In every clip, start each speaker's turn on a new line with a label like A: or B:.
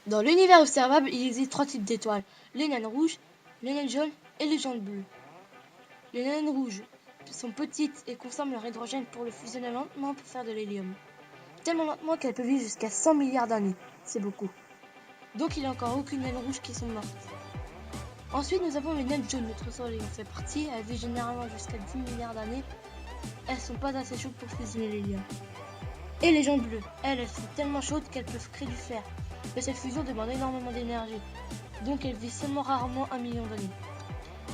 A: Dans l'univers observable, il existe 3 types d'étoiles. Les naines rouges, les naines jaunes et les géantes bleues. Les naines rouges sont petites et consomment leur hydrogène pour le fusionner lentement pour faire de l'hélium. Tellement lentement qu'elles peuvent vivre jusqu'à 100 milliards d'années. C'est beaucoup. Donc il n'y a encore aucune naine rouge qui sont mortes. Ensuite, nous avons les naines jaunes. Notre soleil en fait partie. Elles vivent généralement jusqu'à 10 milliards d'années. Elles sont pas assez chaudes pour fusionner l'hélium. Et les géantes bleues, elles sont tellement chaudes qu'elles peuvent créer du fer. Mais cette fusion demande énormément d'énergie. Donc elles vivent seulement rarement 1 million d'années.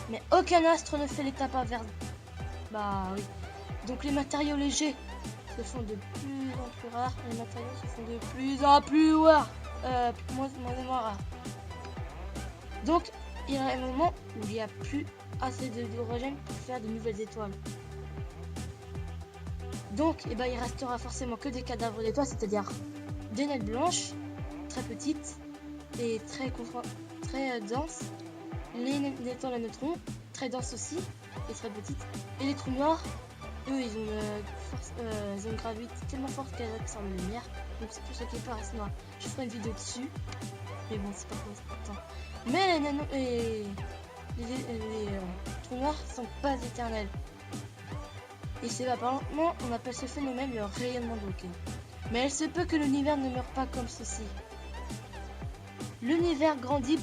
A: Mais aucun astre ne fait l'étape inverse. Bah oui. Donc les matériaux légers se font de plus en plus rares. Les matériaux se font de plus en plus rares. Moins et moins rares. Donc il y a un moment où il n'y a plus assez d'hydrogène pour faire de nouvelles étoiles. Donc il restera forcément que des cadavres d'étoiles, c'est-à-dire des naines blanches, très petites et très denses. Les étoiles à neutrons, très denses aussi et très petites. Et les trous noirs, eux, ils ont une gravité tellement forte qu'elles absorbent la lumière. Donc c'est pour ça qu'ils paraissent noirs. Je ferai une vidéo dessus. Mais bon, c'est pas important. Mais les trous noirs sont pas éternels. Et c'est apparemment, on appelle ce phénomène le rayonnement de Hawking. Mais il se peut que l'univers ne meure pas comme ceci. L'univers grandit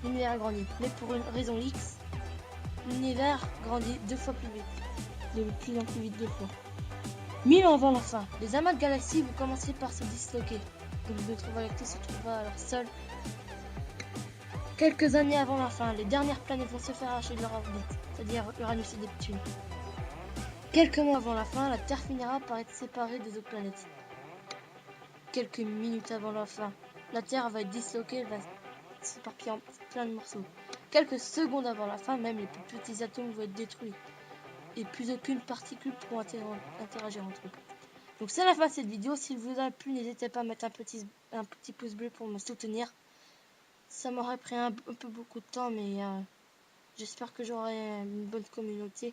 A: mais pour une raison X, l'univers grandit 2 fois plus vite. De plus en plus vite 2 fois. 1000 ans avant la fin, les amas de galaxies vont commencer par se disloquer. Donc notre Voie lactée se trouvera alors seule. Quelques années avant la fin, les dernières planètes vont se faire arracher de leur orbite, c'est-à-dire Uranus et Neptune. Quelques mois avant la fin, la Terre finira par être séparée des autres planètes. Quelques minutes avant la fin, la Terre va être disloquée, elle va s'éparpiller en plein de morceaux. Quelques secondes avant la fin, même les plus petits atomes vont être détruits. Et plus aucune particule pourra interagir entre eux. Donc c'est la fin de cette vidéo. S'il vous a plu, n'hésitez pas à mettre un petit pouce bleu pour me soutenir. Ça m'aurait pris un peu beaucoup de temps, mais j'espère que j'aurai une bonne communauté.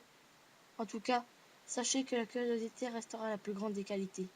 A: En tout cas, sachez que la curiosité restera la plus grande des qualités.